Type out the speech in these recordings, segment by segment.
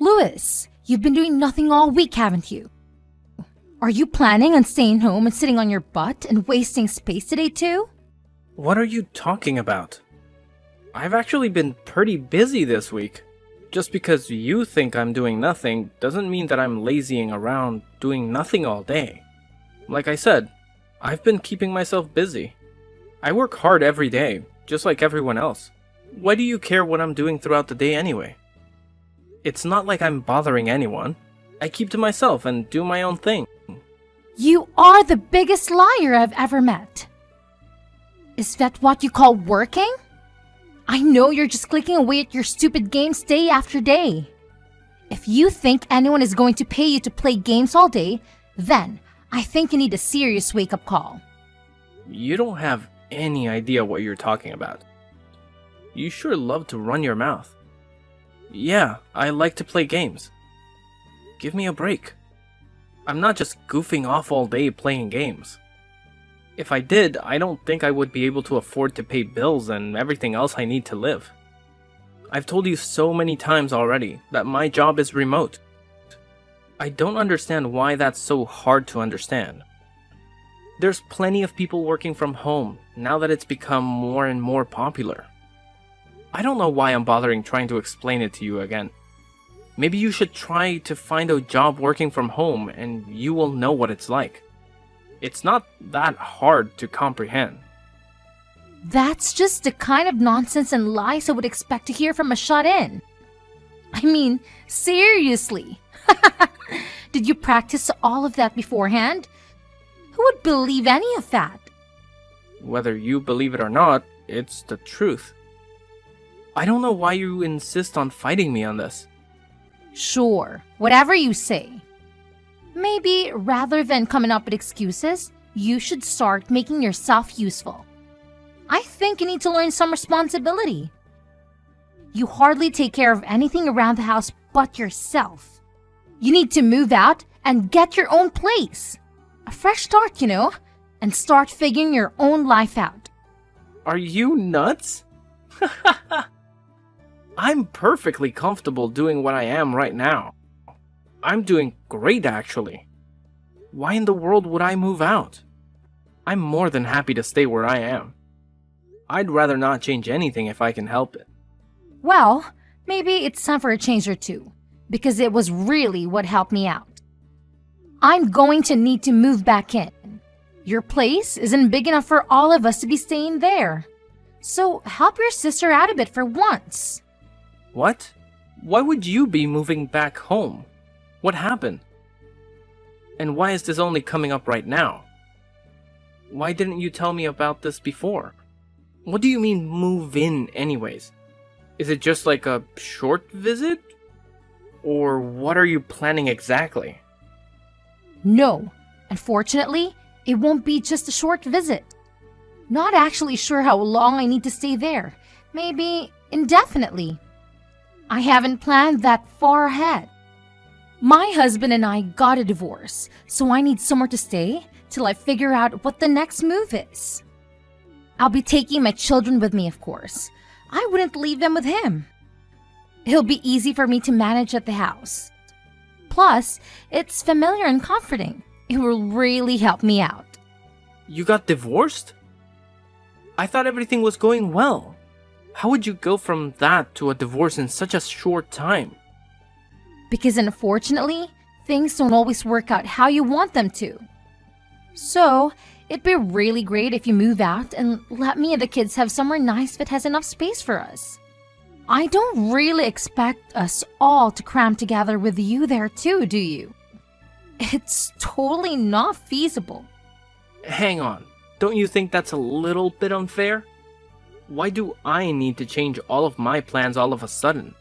Louis, you've been doing nothing all week, haven't you? Are you planning on staying home and sitting on your butt and wasting space today too? What are you talking about? I've actually been pretty busy this week. Just because you think I'm doing nothing doesn't mean that I'm lazying around doing nothing all day. Like I said, I've been keeping myself busy. I work hard every day, just like everyone else. Why do you care what I'm doing throughout the day anyway? It's not like I'm bothering anyone. I keep to myself and do my own thing. You are the biggest liar I've ever met. Is that what you call working? I know you're just clicking away at your stupid games day after day. If you think anyone is going to pay you to play games all day, then I think you need a serious wake-up call. You don't have any idea what you're talking about. You sure love to run your mouth. Yeah, I like to play games. Give me a break. I'm not just goofing off all day playing games. If I did, I don't think I would be able to afford to pay bills and everything else I need to live. I've told you so many times already that my job is remote. I don't understand why that's so hard to understand. There's plenty of people working from home now that it's become more and more popular. I don't know why I'm bothering trying to explain it to you again. Maybe you should try to find a job working from home and you will know what it's like. It's not that hard to comprehend. That's just the kind of nonsense and lies I would expect to hear from a shut-in. I mean, seriously. Did you practice all of that beforehand? Who would believe any of that? Whether you believe it or not, it's the truth. I don't know why you insist on fighting me on this. Sure, whatever you say. Maybe rather than coming up with excuses, you should start making yourself useful. I think you need to learn some responsibility. You hardly take care of anything around the house but yourself. You need to move out and get your own place. A fresh start, and start figuring your own life out. Are you nuts? I'm perfectly comfortable doing what I am right now. I'm doing great, actually. Why in the world would I move out? I'm more than happy to stay where I am. I'd rather not change anything if I can help it. Well, maybe it's time for a change or two, because it was really what helped me out. I'm going to need to move back in. Your place isn't big enough for all of us to be staying there. So help your sister out a bit for once. What? Why would you be moving back home? What happened? And why is this only coming up right now? Why didn't you tell me about this before? What do you mean move in anyways? Is it just like a short visit? Or what are you planning exactly? No, unfortunately, it won't be just a short visit. Not actually sure how long I need to stay there. Maybe indefinitely. I haven't planned that far ahead. My husband and I got a divorce, so I need somewhere to stay till I figure out what the next move is. I'll be taking my children with me, of course. I wouldn't leave them with him. It'll be easy for me to manage at the house. Plus, it's familiar and comforting. It will really help me out. You got divorced? I thought everything was going well. How would you go from that to a divorce in such a short time? Because unfortunately, things don't always work out how you want them to. So, it'd be really great if you move out and let me and the kids have somewhere nice that has enough space for us. I don't really expect us all to cram together with you there too, do you? It's totally not feasible. Hang on, don't you think that's a little bit unfair? Why do I need to change all of my plans all of a sudden?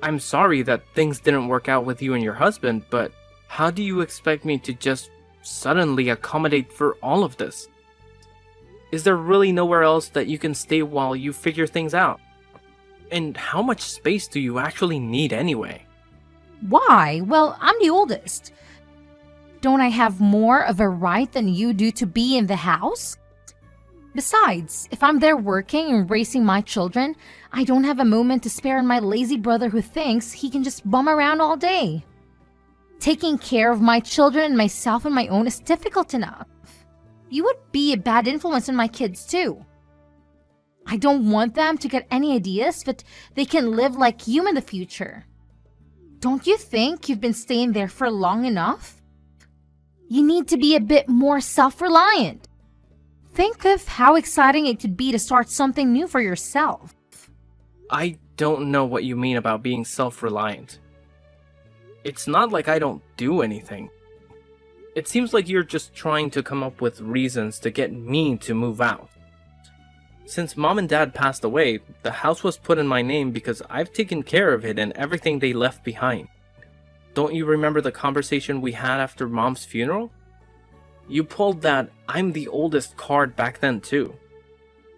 I'm sorry that things didn't work out with you and your husband, but how do you expect me to just suddenly accommodate for all of this? Is there really nowhere else that you can stay while you figure things out? And how much space do you actually need anyway? Why? Well, I'm the oldest. Don't I have more of a right than you do to be in the house? Besides, if I'm there working and raising my children, I don't have a moment to spare on my lazy brother who thinks he can just bum around all day. Taking care of my children and myself on my own is difficult enough. You would be a bad influence on my kids too. I don't want them to get any ideas that they can live like you in the future. Don't you think you've been staying there for long enough? You need to be a bit more self-reliant. Think of how exciting it could be to start something new for yourself. I don't know what you mean about being self-reliant. It's not like I don't do anything. It seems like you're just trying to come up with reasons to get me to move out. Since Mom and Dad passed away, the house was put in my name because I've taken care of it and everything they left behind. Don't you remember the conversation we had after Mom's funeral? You pulled that "I'm the oldest" card back then too.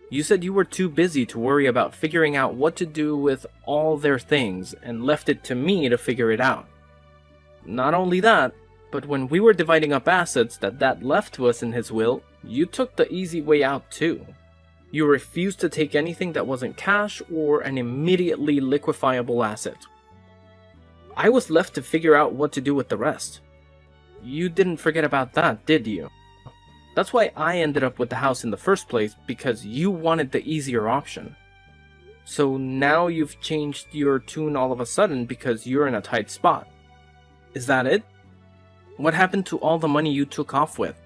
You said you were too busy to worry about figuring out what to do with all their things and left it to me to figure it out. Not only that, but when we were dividing up assets that Dad left to us in his will, you took the easy way out too. You refused to take anything that wasn't cash or an immediately liquefiable asset. I was left to figure out what to do with the rest. You didn't forget about that, did you? That's why I ended up with the house in the first place, because you wanted the easier option. So now you've changed your tune all of a sudden because you're in a tight spot. Is that it? What happened to all the money you took off with?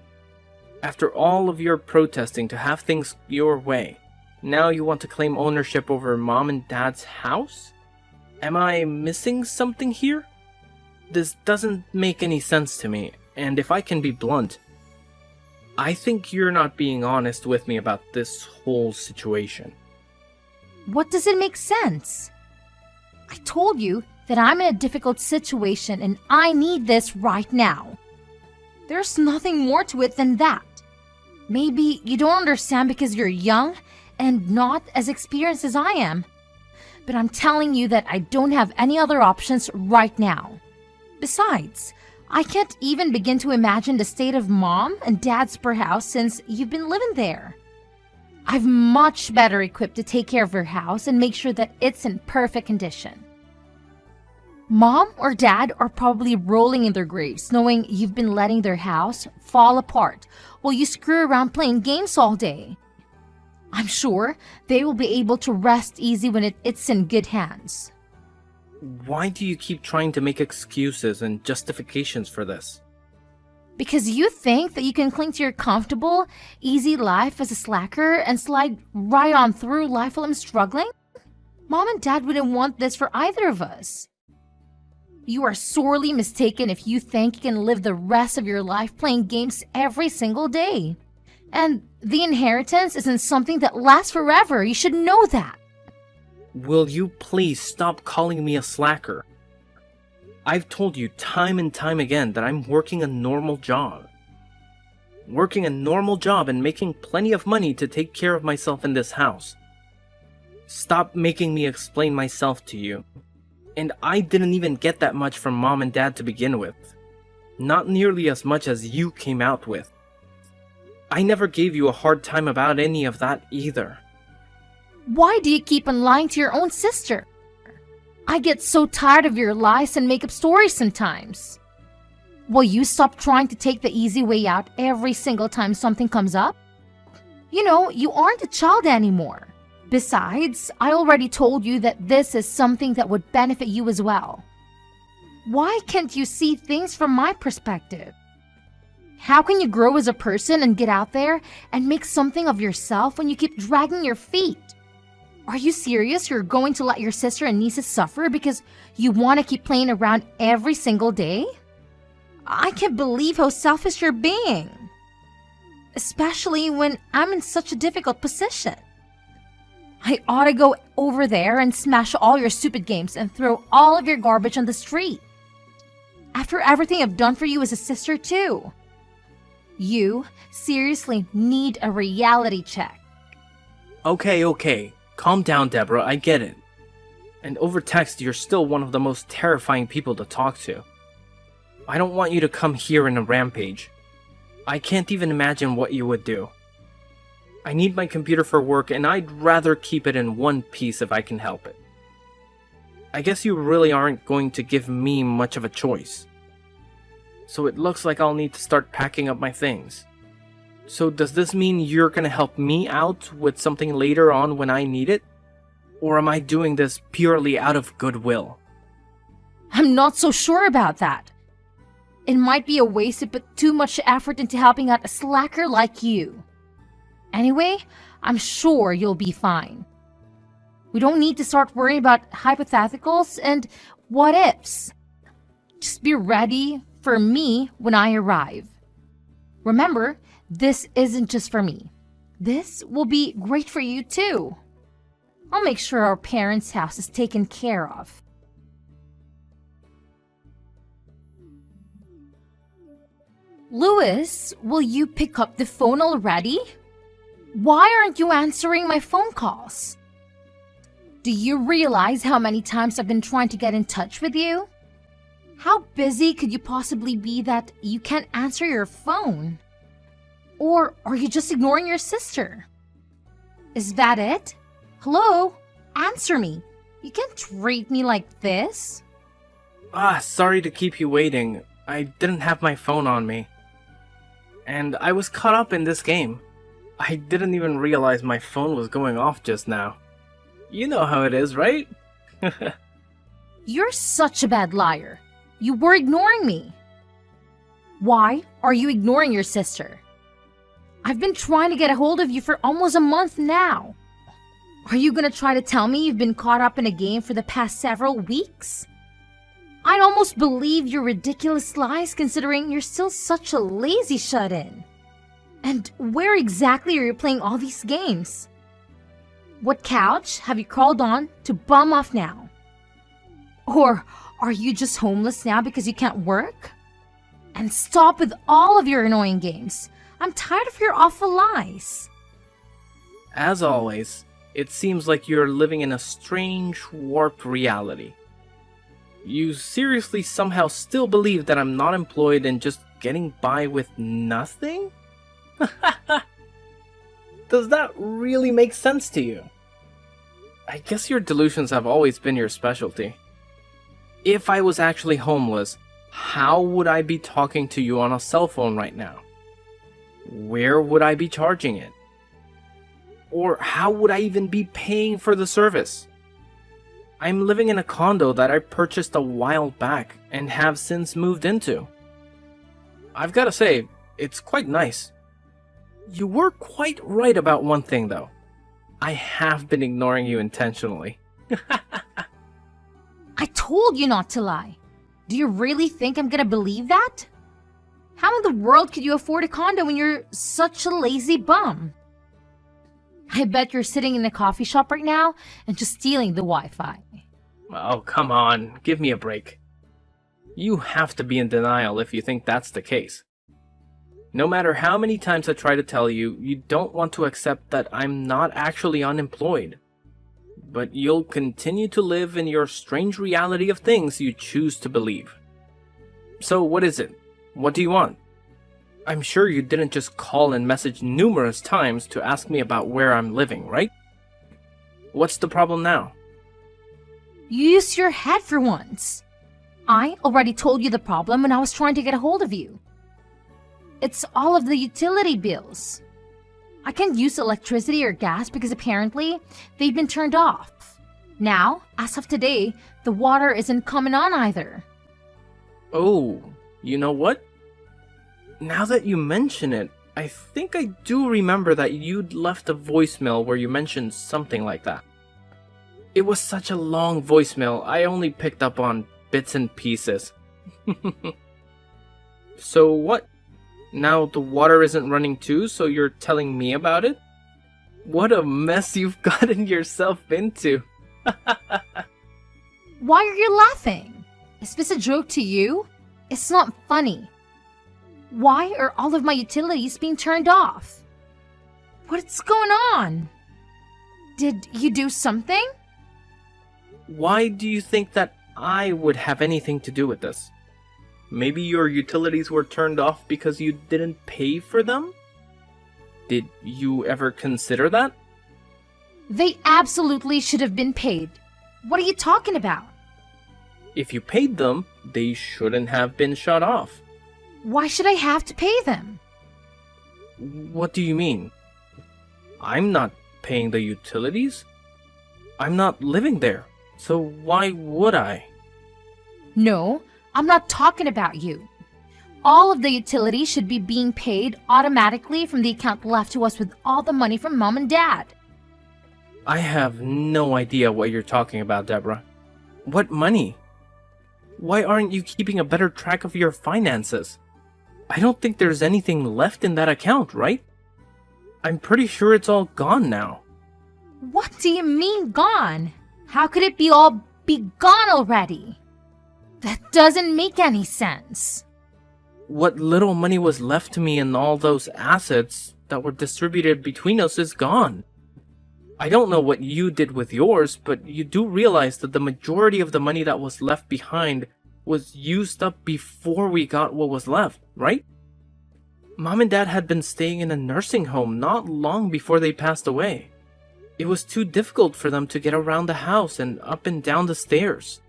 After all of your protesting to have things your way, now you want to claim ownership over Mom and Dad's house? Am I missing something here? This doesn't make any sense to me, and if I can be blunt, I think you're not being honest with me about this whole situation. What does it make sense? I told you that I'm in a difficult situation and I need this right now. There's nothing more to it than that. Maybe you don't understand because you're young and not as experienced as I am. But I'm telling you that I don't have any other options right now. Besides, I can't even begin to imagine the state of Mom and Dad's spare house since you've been living there. I'm much better equipped to take care of your house and make sure that it's in perfect condition. Mom or Dad are probably rolling in their graves knowing you've been letting their house fall apart while you screw around playing games all day. I'm sure they will be able to rest easy when it's in good hands. Why do you keep trying to make excuses and justifications for this? Because you think that you can cling to your comfortable, easy life as a slacker and slide right on through life while I'm struggling? Mom and Dad wouldn't want this for either of us. You are sorely mistaken if you think you can live the rest of your life playing games every single day. And the inheritance isn't something that lasts forever. You should know that. Will you please stop calling me a slacker? I've told you time and time again that I'm working a normal job. Working a normal job and making plenty of money to take care of myself in this house. Stop making me explain myself to you. And I didn't even get that much from Mom and Dad to begin with. Not nearly as much as you came out with. I never gave you a hard time about any of that either. Why do you keep on lying to your own sister? I get so tired of your lies and make up stories sometimes. Will you stop trying to take the easy way out every single time something comes up? You know, you aren't a child anymore. Besides, I already told you that this is something that would benefit you as well. Why can't you see things from my perspective? How can you grow as a person and get out there and make something of yourself when you keep dragging your feet? Are you serious you're going to let your sister and nieces suffer because you want to keep playing around every single day? I can't believe how selfish you're being. Especially when I'm in such a difficult position. I ought to go over there and smash all your stupid games and throw all of your garbage on the street. After everything I've done for you as a sister too. You seriously need a reality check. Okay. Calm down, Deborah, I get it. And over text, you're still one of the most terrifying people to talk to. I don't want you to come here in a rampage. I can't even imagine what you would do. I need my computer for work, and I'd rather keep it in one piece if I can help it. I guess you really aren't going to give me much of a choice. So it looks like I'll need to start packing up my things. So does this mean you're gonna help me out with something later on when I need it? Or am I doing this purely out of goodwill? I'm not so sure about that. It might be a waste to put too much effort into helping out a slacker like you. Anyway, I'm sure you'll be fine. We don't need to start worrying about hypotheticals and what-ifs. Just be ready for me when I arrive. Remember, this isn't just for me. This will be great for you too. I'll make sure our parents' house is taken care of. Louis, will you pick up the phone already? Why aren't you answering my phone calls? Do you realize how many times I've been trying to get in touch with you? How busy could you possibly be that you can't answer your phone? Or are you just ignoring your sister? Is that it? Hello? Answer me. You can't treat me like this. Sorry to keep you waiting. I didn't have my phone on me. And I was caught up in this game. I didn't even realize my phone was going off just now. You know how it is, right? You're such a bad liar. You were ignoring me. Why are you ignoring your sister? I've been trying to get a hold of you for almost a month now. Are you gonna try to tell me you've been caught up in a game for the past several weeks? I'd almost believe your ridiculous lies considering you're still such a lazy shut-in. And where exactly are you playing all these games? What couch have you crawled on to bum off now? Or are you just homeless now because you can't work? And stop with all of your annoying games. I'm tired of your awful lies. As always, it seems like you're living in a strange, warped reality. You seriously somehow still believe that I'm not employed and just getting by with nothing? Does that really make sense to you? I guess your delusions have always been your specialty. If I was actually homeless, how would I be talking to you on a cell phone right now? Where would I be charging it? Or how would I even be paying for the service? I'm living in a condo that I purchased a while back and have since moved into. I've gotta say, it's quite nice. You were quite right about one thing though. I have been ignoring you intentionally. I told you not to lie. Do you really think I'm gonna believe that? How in the world could you afford a condo when you're such a lazy bum? I bet you're sitting in a coffee shop right now and just stealing the Wi-Fi. Oh, come on, give me a break. You have to be in denial if you think that's the case. No matter how many times I try to tell you, you don't want to accept that I'm not actually unemployed. But you'll continue to live in your strange reality of things you choose to believe. So what is it? What do you want? I'm sure you didn't just call and message numerous times to ask me about where I'm living, right? What's the problem now? Use your head for once. I already told you the problem when I was trying to get a hold of you. It's all of the utility bills. I can't use electricity or gas because apparently they've been turned off. Now, as of today, the water isn't coming on either. Oh, you know what? Now that you mention it, I think I do remember that you'd left a voicemail where you mentioned something like that. It was such a long voicemail, I only picked up on bits and pieces. So what? Now the water isn't running too, so you're telling me about it? What a mess you've gotten yourself into. Why are you laughing? Is this a joke to you? It's not funny. Why are all of my utilities being turned off? What's going on? Did you do something? Why do you think that I would have anything to do with this? Maybe your utilities were turned off because you didn't pay for them? Did you ever consider that? They absolutely should have been paid. What are you talking about? If you paid them, they shouldn't have been shut off. Why should I have to pay them? What do you mean? I'm not paying the utilities. I'm not living there, so why would I? No, I'm not talking about you. All of the utilities should be being paid automatically from the account left to us with all the money from Mom and Dad. I have no idea what you're talking about, Deborah. What money? Why aren't you keeping a better track of your finances? I don't think there's anything left in that account, right? I'm pretty sure it's all gone now. What do you mean gone? How could it be gone already? That doesn't make any sense. What little money was left to me in all those assets that were distributed between us is gone. I don't know what you did with yours, but you do realize that the majority of the money that was left behind was used up before we got what was left, right? Mom and Dad had been staying in a nursing home not long before they passed away. It was too difficult for them to get around the house and up and down the stairs.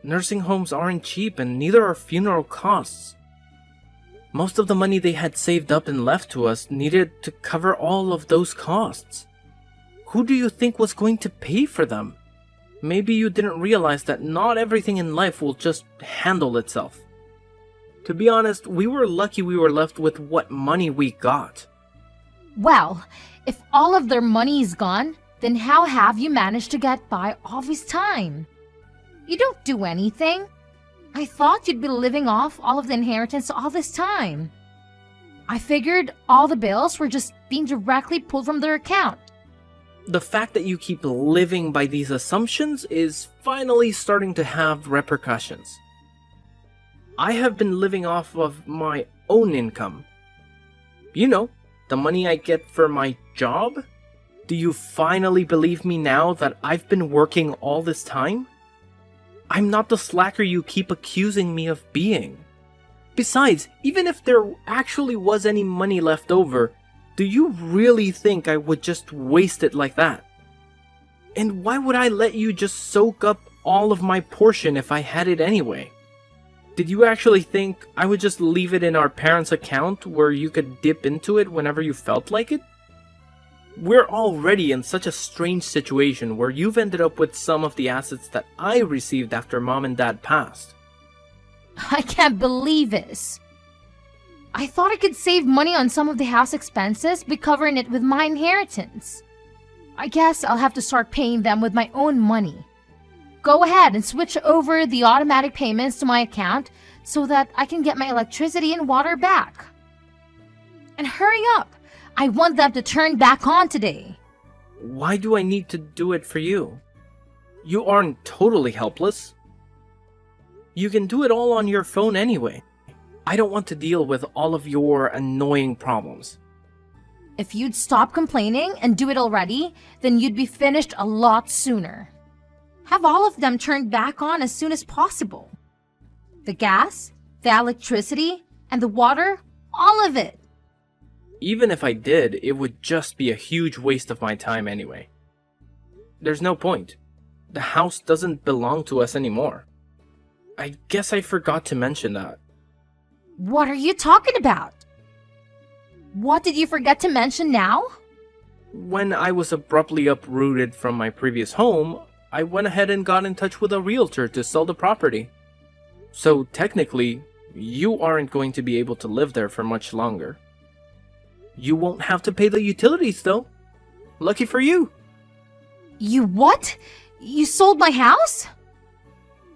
Nursing homes aren't cheap, and neither are funeral costs. Most of the money they had saved up and left to us needed to cover all of those costs. Who do you think was going to pay for them? Maybe you didn't realize that not everything in life will just handle itself. To be honest, we were lucky we were left with what money we got. Well, if all of their money is gone, then how have you managed to get by all this time? You don't do anything. I thought you'd be living off all of the inheritance all this time. I figured all the bills were just being directly pulled from their account. The fact that you keep living by these assumptions is finally starting to have repercussions. I have been living off of my own income. You know, the money I get for my job? Do you finally believe me now that I've been working all this time? I'm not the slacker you keep accusing me of being. Besides, even if there actually was any money left over, do you really think I would just waste it like that? And why would I let you just soak up all of my portion if I had it anyway? Did you actually think I would just leave it in our parents' account where you could dip into it whenever you felt like it? We're already in such a strange situation where you've ended up with some of the assets that I received after Mom and Dad passed. I can't believe this. I thought I could save money on some of the house expenses by covering it with my inheritance. I guess I'll have to start paying them with my own money. Go ahead and switch over the automatic payments to my account so that I can get my electricity and water back. And hurry up! I want them to turn back on today. Why do I need to do it for you? You aren't totally helpless. You can do it all on your phone anyway. I don't want to deal with all of your annoying problems. If you'd stop complaining and do it already, then you'd be finished a lot sooner. Have all of them turned back on as soon as possible. The gas, the electricity, and the water, all of it. Even if I did, it would just be a huge waste of my time anyway. There's no point. The house doesn't belong to us anymore. I guess I forgot to mention that. What are you talking about? What did you forget to mention now? When I was abruptly uprooted from my previous home, I went ahead and got in touch with a realtor to sell the property. So technically, you aren't going to be able to live there for much longer. You won't have to pay the utilities though. Lucky for you. You what? You sold my house?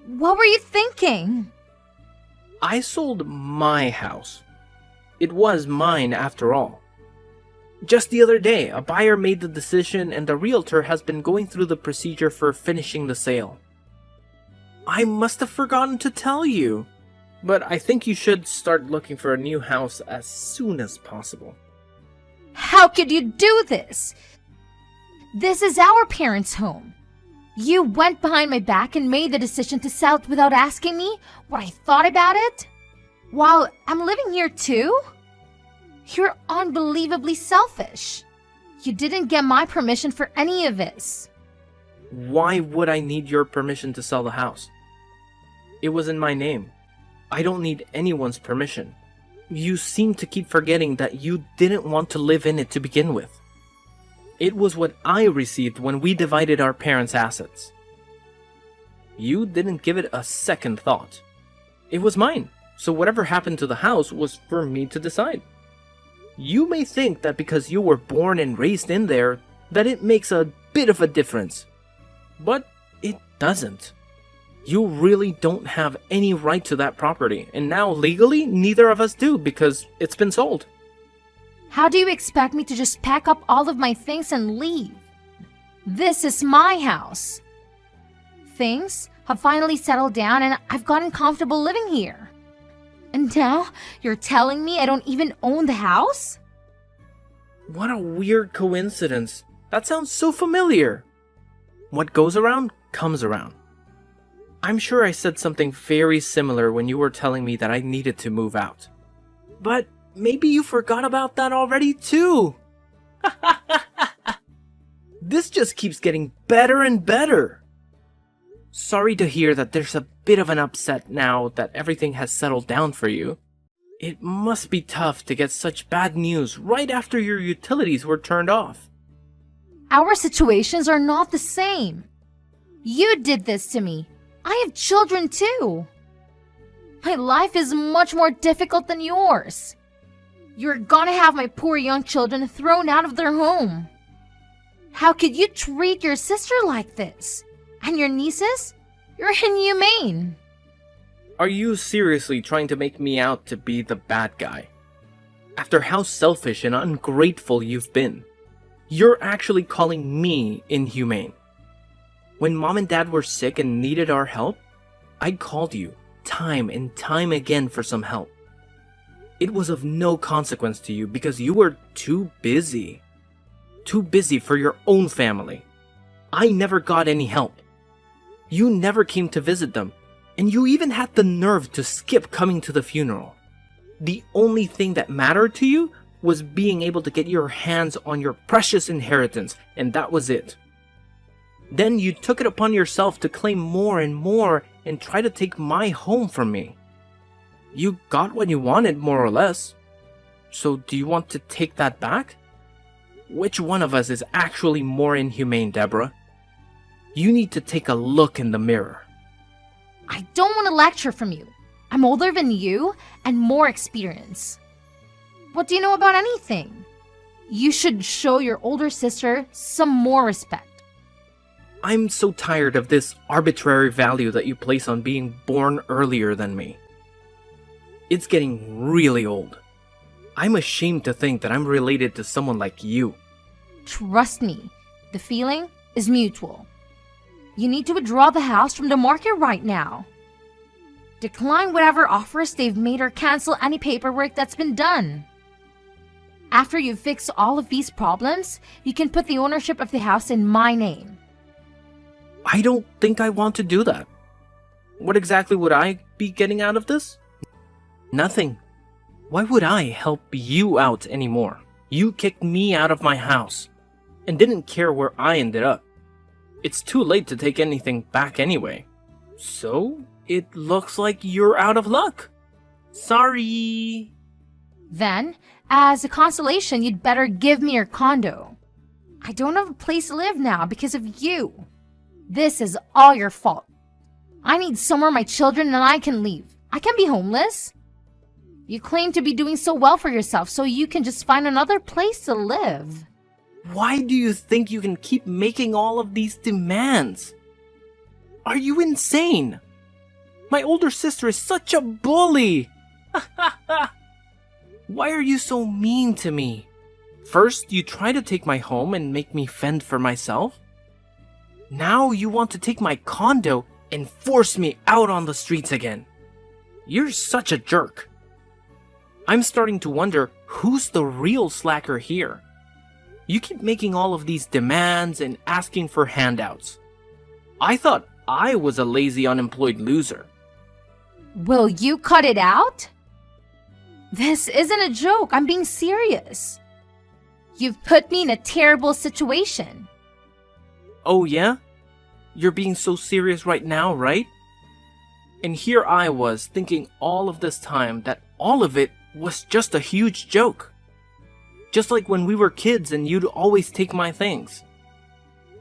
What were you thinking? I sold my house. It was mine after all. Just the other day, a buyer made the decision and the realtor has been going through the procedure for finishing the sale. I must have forgotten to tell you, but I think you should start looking for a new house as soon as possible. How could you do this? This is our parents' home. You went behind my back and made the decision to sell it without asking me what I thought about it? While I'm living here too? You're unbelievably selfish. You didn't get my permission for any of this. Why would I need your permission to sell the house? It was in my name. I don't need anyone's permission. You seem to keep forgetting that you didn't want to live in it to begin with. It was what I received when we divided our parents' assets. You didn't give it a second thought. It was mine, so whatever happened to the house was for me to decide. You may think that because you were born and raised in there, that it makes a bit of a difference. But it doesn't. You really don't have any right to that property, and now legally, neither of us do because it's been sold. How do you expect me to just pack up all of my things and leave? This is my house. Things have finally settled down and I've gotten comfortable living here. And now you're telling me I don't even own the house? What a weird coincidence. That sounds so familiar. What goes around comes around. I'm sure I said something very similar when you were telling me that I needed to move out. But maybe you forgot about that already too. This just keeps getting better and better. Sorry to hear that there's a bit of an upset now that everything has settled down for you. It must be tough to get such bad news right after your utilities were turned off. Our situations are not the same. You did this to me. I have children too. My life is much more difficult than yours. You're gonna have my poor young children thrown out of their home. How could you treat your sister like this? And your nieces? You're inhumane. Are you seriously trying to make me out to be the bad guy? After how selfish and ungrateful you've been, you're actually calling me inhumane. When Mom and Dad were sick and needed our help, I called you time and time again for some help. It was of no consequence to you because you were too busy. Too busy for your own family. I never got any help. You never came to visit them, and you even had the nerve to skip coming to the funeral. The only thing that mattered to you was being able to get your hands on your precious inheritance, and that was it. Then you took it upon yourself to claim more and more and try to take my home from me. You got what you wanted, more or less. So do you want to take that back? Which one of us is actually more inhumane, Deborah? You need to take a look in the mirror. I don't want to lecture from you. I'm older than you and more experienced. What do you know about anything? You should show your older sister some more respect. I'm so tired of this arbitrary value that you place on being born earlier than me. It's getting really old. I'm ashamed to think that I'm related to someone like you. Trust me, the feeling is mutual. You need to withdraw the house from the market right now. Decline whatever offers they've made or cancel any paperwork that's been done. After you fix all of these problems, you can put the ownership of the house in my name. I don't think I want to do that. What exactly would I be getting out of this? Nothing. Why would I help you out anymore? You kicked me out of my house and didn't care where I ended up. It's too late to take anything back anyway. So, it looks like you're out of luck. Sorry. Then, as a consolation, you'd better give me your condo. I don't have a place to live now because of you. This is all your fault. I need somewhere my children and I can leave. I can't be homeless. You claim to be doing so well for yourself, so you can just find another place to live. Why do you think you can keep making all of these demands? Are you insane? My older sister is such a bully. Why are you so mean to me? First, you try to take my home and make me fend for myself. Now you want to take my condo and force me out on the streets again. You're such a jerk. I'm starting to wonder who's the real slacker here. You keep making all of these demands and asking for handouts. I thought I was a lazy, unemployed loser. Will you cut it out? This isn't a joke. I'm being serious. You've put me in a terrible situation. Oh yeah? You're being so serious right now, right? And here I was thinking all of this time that all of it was just a huge joke. Just like when we were kids and you'd always take my things.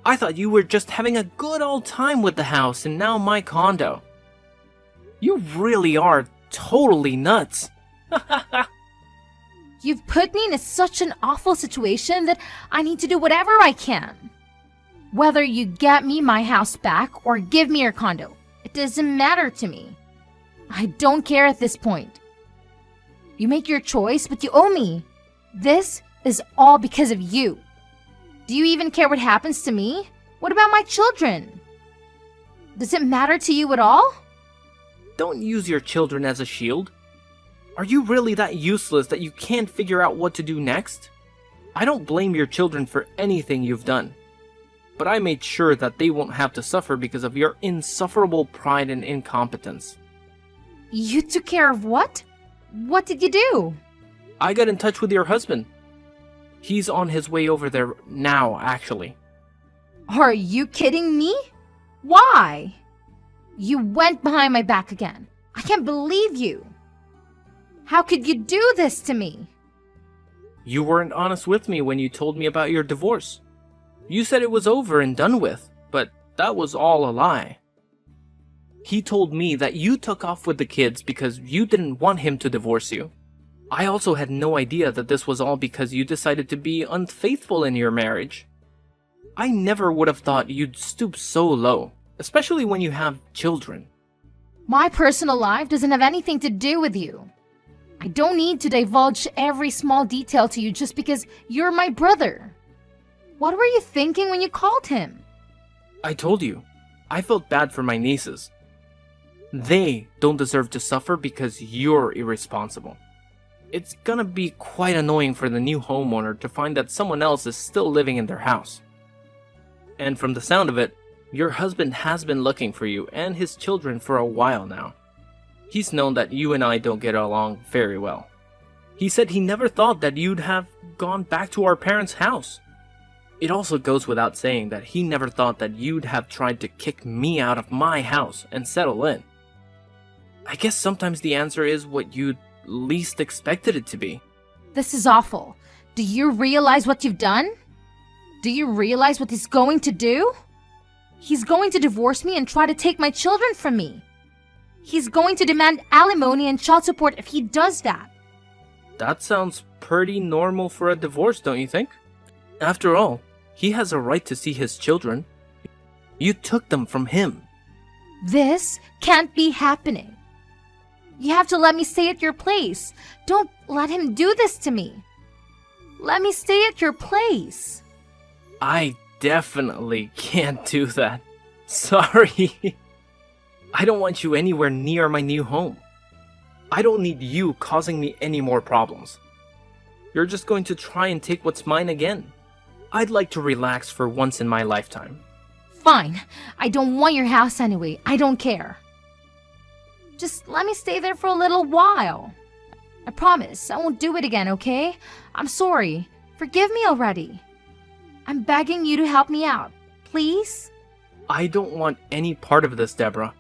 I thought you were just having a good old time with the house and now my condo. You really are totally nuts. You've put me in such an awful situation that I need to do whatever I can. Whether you get me my house back or give me your condo, it doesn't matter to me. I don't care at this point. You make your choice, but you owe me. This is all because of you. Do you even care what happens to me? What about my children? Does it matter to you at all? Don't use your children as a shield. Are you really that useless that you can't figure out what to do next? I don't blame your children for anything you've done. But I made sure that they won't have to suffer because of your insufferable pride and incompetence. You took care of what? What did you do? I got in touch with your husband. He's on his way over there now, actually. Are you kidding me? Why? You went behind my back again. I can't believe you. How could you do this to me? You weren't honest with me when you told me about your divorce. You said it was over and done with, but that was all a lie. He told me that you took off with the kids because you didn't want him to divorce you. I also had no idea that this was all because you decided to be unfaithful in your marriage. I never would have thought you'd stoop so low, especially when you have children. My personal life doesn't have anything to do with you. I don't need to divulge every small detail to you just because you're my brother. What were you thinking when you called him? I told you, I felt bad for my nieces. They don't deserve to suffer because you're irresponsible. It's gonna be quite annoying for the new homeowner to find that someone else is still living in their house. And from the sound of it, your husband has been looking for you and his children for a while now. He's known that you and I don't get along very well. He said he never thought that you'd have gone back to our parents' house. It also goes without saying that he never thought that you'd have tried to kick me out of my house and settle in. I guess sometimes the answer is what you'd least expected it to be. This is awful. Do you realize what you've done? Do you realize what he's going to do? He's going to divorce me and try to take my children from me. He's going to demand alimony and child support if he does that. That sounds pretty normal for a divorce, don't you think? After all, he has a right to see his children. You took them from him. This can't be happening. You have to let me stay at your place. Don't let him do this to me. Let me stay at your place. I definitely can't do that. Sorry. I don't want you anywhere near my new home. I don't need you causing me any more problems. You're just going to try and take what's mine again. I'd like to relax for once in my lifetime. Fine. I don't want your house anyway. I don't care. Just let me stay there for a little while. I promise I won't do it again, okay? I'm sorry. Forgive me already. I'm begging you to help me out. Please? I don't want any part of this, Deborah.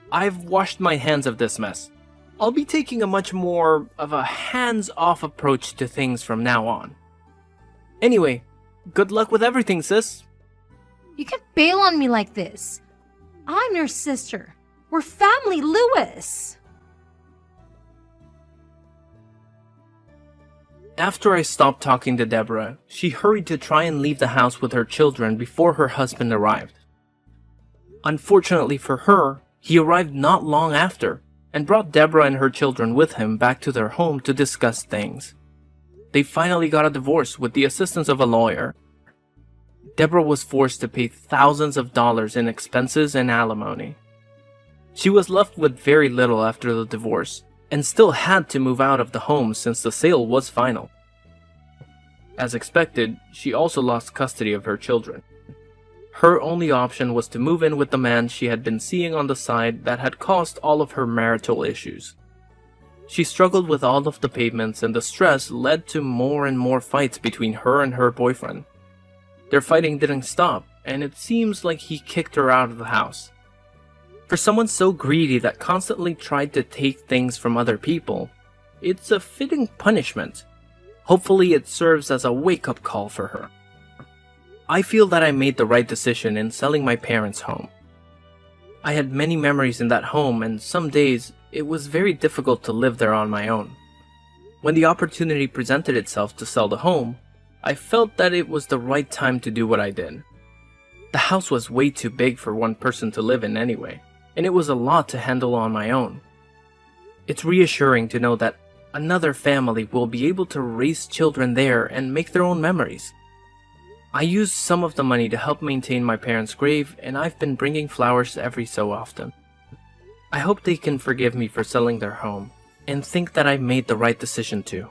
I've washed my hands of this mess. I'll be taking a much more of a hands-off approach to things from now on. Anyway, good luck with everything, sis. You can't bail on me like this. I'm your sister. We're family, Lewis. After I stopped talking to Deborah, she hurried to try and leave the house with her children before her husband arrived. Unfortunately for her, he arrived not long after and brought Deborah and her children with him back to their home to discuss things. They finally got a divorce with the assistance of a lawyer. Deborah was forced to pay thousands of dollars in expenses and alimony. She was left with very little after the divorce and still had to move out of the home since the sale was final. As expected, she also lost custody of her children. Her only option was to move in with the man she had been seeing on the side that had caused all of her marital issues. She struggled with all of the payments, and the stress led to more and more fights between her and her boyfriend. Their fighting didn't stop, and it seems like he kicked her out of the house. For someone so greedy that constantly tried to take things from other people, it's a fitting punishment. Hopefully it serves as a wake-up call for her. I feel that I made the right decision in selling my parents' home. I had many memories in that home, and some days it was very difficult to live there on my own. When the opportunity presented itself to sell the home, I felt that it was the right time to do what I did. The house was way too big for one person to live in anyway, and it was a lot to handle on my own. It's reassuring to know that another family will be able to raise children there and make their own memories. I used some of the money to help maintain my parents' grave, and I've been bringing flowers every so often. I hope they can forgive me for selling their home, and think that I made the right decision too.